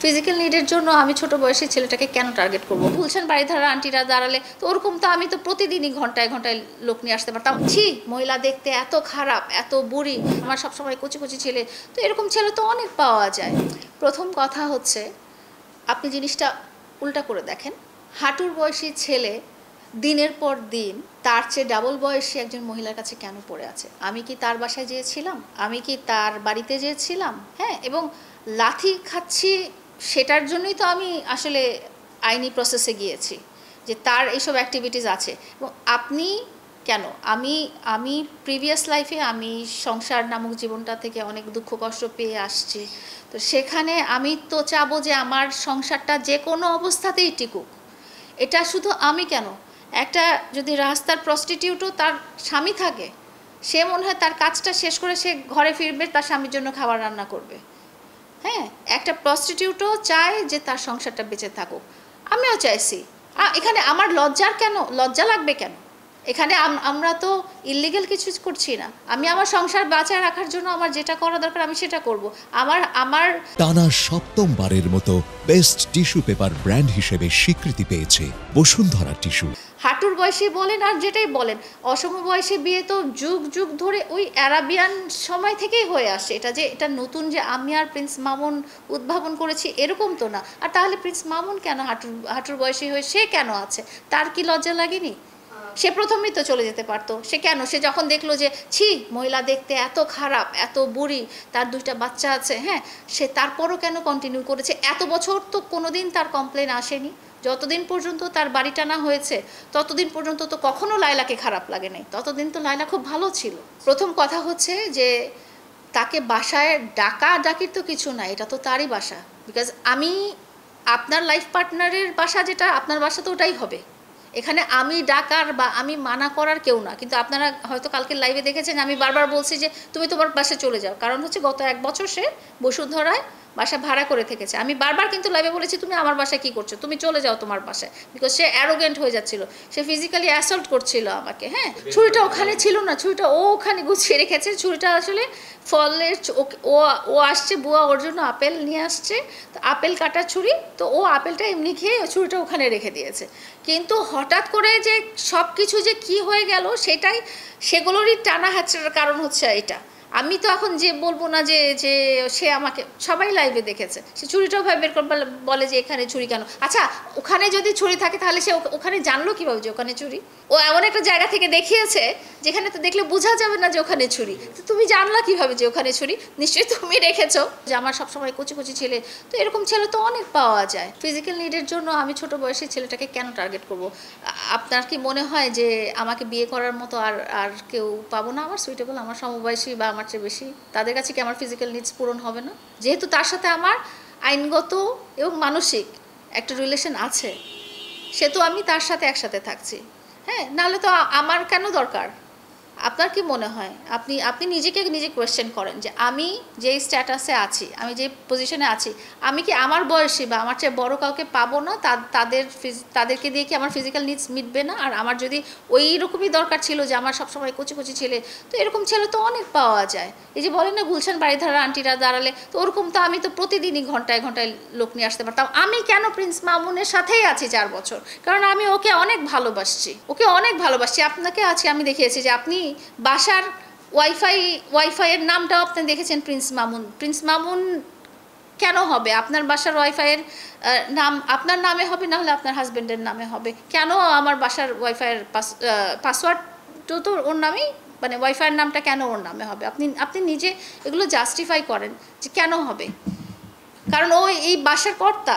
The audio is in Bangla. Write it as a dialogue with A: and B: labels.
A: ফিজিক্যাল নিডের জন্য আমি ছোট বয়সী ছেলেটাকে কেন টার্গেট করব? গুলশান বাড়িধারা আন্টিরা দাঁড়ালে তো ওরকম তো আমি তো প্রতিদিনই ঘন্টায় ঘন্টায় লোক নিয়ে আসতে পারতাম। ছি, মহিলা দেখতে এত খারাপ, এত বুড়ি, আমার সবসময় কচি কচি ছেলে। তো এরকম ছেলে তো অনেক পাওয়া যায়। প্রথম কথা হচ্ছে, আপনি জিনিসটা উল্টা করে দেখেন। হাঁটুর বয়সী ছেলে দিনের পর দিন তার চেয়ে ডাবল বয়সী একজন মহিলার কাছে কেন পড়ে আছে? আমি কি তার বাসায় যেয়েছিলাম? আমি কি তার বাড়িতে যেয়েছিলাম? হ্যাঁ, এবং লাথি খাচ্ছি সেটার জন্যই তো আমি আসলে আইনি প্রসেসে গিয়েছি, যে তার এইসব অ্যাক্টিভিটিস আছে। এবং আপনি কেন, আমি আমি প্রিভিয়াস লাইফে আমি সংসার নামক জীবনটা থেকে অনেক দুঃখ কষ্ট পেয়ে আসছি। তো সেখানে আমি তো চাবো যে আমার সংসারটা যে কোনো অবস্থাতেই টিকুক। এটা শুধু আমি কেন, একটা যদি রাস্তার প্রস্টিটিউটও তার স্বামী থাকে, সে মনে হয় তার কাজটা শেষ করে সে ঘরে ফিরবে, তার স্বামীর জন্য খাবার রান্না করবে। হ্যাঁ, একটা প্রস্টিটিউটও চায় যে তার সংসারটা বেঁচে থাকুক। আমিও চাইছি। এখানে আমার লজ্জা লাগবে কেন? এখানে আমরা তো ইল্লিগাল কিছু করছি না। আমি আমার সংসার বাঁচায় রাখার জন্য আমার যেটা করা দরকার আমি সেটা করব। আমার
B: টানা সপ্তমবারের মতো বেস্ট টিস্যু পেপার ব্র্যান্ড হিসেবে স্বীকৃতি পেয়েছে বসুন্ধরা টিস্যু।
A: হাঁটুর বয়সে বলেন আর যেটাই বলেন, অসম বয়সে বিয়ে তো যুগ যুগ ধরে ওই অ্যারাবিয়ান সময় থেকেই হয়ে আসে। এটা নতুন যে আমি আর প্রিন্স মামুন উদ্ভাবন করেছি এরকম তো না। আর তাহলে প্রিন্স মামুন কেন হাঁটুর বয়সী হয়ে সে কেন আছে? তার কি লজ্জা লাগেনি? সে প্রথমেই তো চলে যেতে পারতো। সে যখন দেখলো যে ছি, মহিলা দেখতে এত খারাপ, এত বুড়ি, তার 2টা বাচ্চা আছে, হ্যাঁ, সে তারপরও কেন কন্টিনিউ করেছে? এত বছর তো কোনোদিন তার কমপ্লেন আসেনি। যতদিন পর্যন্ত তার বাড়িটা না হয়েছে ততদিন পর্যন্ত তো কখনো লায়লাকে খারাপ লাগে নাই। ততদিন তো লায়লা খুব ভালো ছিল। প্রথম কথা হচ্ছে যে তাকে বাসায় ডাকির তো কিছু না, এটা তো তারই বাসা। বিকজ আপনার লাইফ পার্টনারের বাসা যেটা, আপনার বাসা তো ওটাই হবে। এখানে আমি ডাকার বা আমি মানা করার কেউ না। কিন্তু আপনারা হয়তো কালকে লাইভে দেখেছেন আমি বারবার বলছি যে তুমি তোমার বাসায় চলে যাও। কারণ হচ্ছে গত 1 বছর সে বসুন্ধরায় বাসা ভাড়া করে থেকেছে। আমি বারবার কিন্তু লাইভে বলেছি তুমি আমার বাসায় কী করছো, তুমি চলে যাও তোমার বাসায়। বিকজ সে অ্যারোগেন্ট হয়ে যাচ্ছিল, সে ফিজিক্যালি অ্যাসল্ট করছিল আমাকে। হ্যাঁ, ছুরিটা ওখানে ছিল না, ছুরিটা ও ওখানে গুছিয়ে রেখেছে। ছুরিটা আসলে ফলের ও আসছে, বুয়া ওর জন্য আপেল নিয়ে আসছে, তো আপেল কাটার ছুরি, তো ও আপেলটা এমনি খেয়ে ছুরিটা ওখানে রেখে দিয়েছে। কিন্তু হঠাৎ করে যে সব কিছু যে কি হয়ে গেল সেগুলোরই টানা হাঁচড়ার কারণ হচ্ছে এটা। আমি তো এখন যে বলবো না যে যে সে আমাকে, সবাই লাইভে দেখেছে, সে ছুরিটাও ভাই বের করে বলে যে এখানে ছুরি কেন? আচ্ছা, ওখানে যদি ছুরি থাকে তাহলে সে ওখানে জানলো কীভাবে যে ওখানে ছুরি? ও এমন একটা জায়গা থেকে দেখিয়েছে যেখানে তো দেখলে বোঝা যাবে না যে ওখানে ছুরি। তো তুমি জানলা কীভাবে যে ওখানে ছুরি? নিশ্চয়ই তুমি রেখেছো। যে আমার সবসময় কচি কচি ছেলে, তো এরকম ছেলে তো অনেক পাওয়া যায়। ফিজিক্যাল নিডের জন্য আমি ছোট বয়সী ছেলেটাকে কেন টার্গেট করব? আপনার কি মনে হয় যে আমাকে বিয়ে করার মতো আর কেউ পাবো না আমার সুইটেবল, আমার সমবয়সী বা আমার চেয়ে বেশি? তাদের কাছে কি আমার ফিজিক্যাল নিডস পূরণ হবে না? যেহেতু তার সাথে আমার আইনগত এবং মানসিক একটা রিলেশন আছে, সে তো আমি তার সাথে একসাথে থাকছি। হ্যাঁ, নাহলে তো আমার কেন দরকার? আপনার কি মনে হয়? আপনি নিজেকে নিজে কোয়েশ্চেন করেন যে আমি যেই স্ট্যাটাসে আছি, আমি যে পজিশনে আছি, আমি কি আমার বয়সী বা আমার চেয়ে বড় কাউকে পাবো না? তাদেরকে দিয়ে কি আমার ফিজিক্যাল নিডস মিটবে না? আর আমার যদি ওই রকমই দরকার ছিল যে আমার সবসময় কচি কচি ছেলে, তো এরকম ছেলে তো অনেক পাওয়া যায়। এই যে বলেন না গুলশান বাড়িধারা আন্টিরা দাঁড়ালে, তো ওরকম তো আমি তো প্রতিদিনই ঘন্টায় ঘন্টায় লোক নিয়ে আসতে পারতাম। আমি কেন প্রিন্স মামুনের সাথেই আছি 4 বছর? কারণ আমি ওকে অনেক ভালোবাসছি। আপনাকে আজকে আমি দেখিয়েছি যে আপনি বাসার ওয়াইফাইয়ের নামটাও আপনি দেখেছেন প্রিন্স মামুন কেন হবে? আপনার বাসার ওয়াইফাইয়ের নাম আপনার নামে হবে, না হলে আপনার হাজব্যান্ডের নামে হবে। কেন আমার বাসার ওয়াইফাইয়ের পাসওয়ার্ডও তো ওর নামেই, মানে ওয়াইফাইয়ের নামটা কেন ওর নামে হবে? আপনি নিজে এগুলো জাস্টিফাই করেন যে কেন হবে। কারণ ও এই বাসার কর্তা।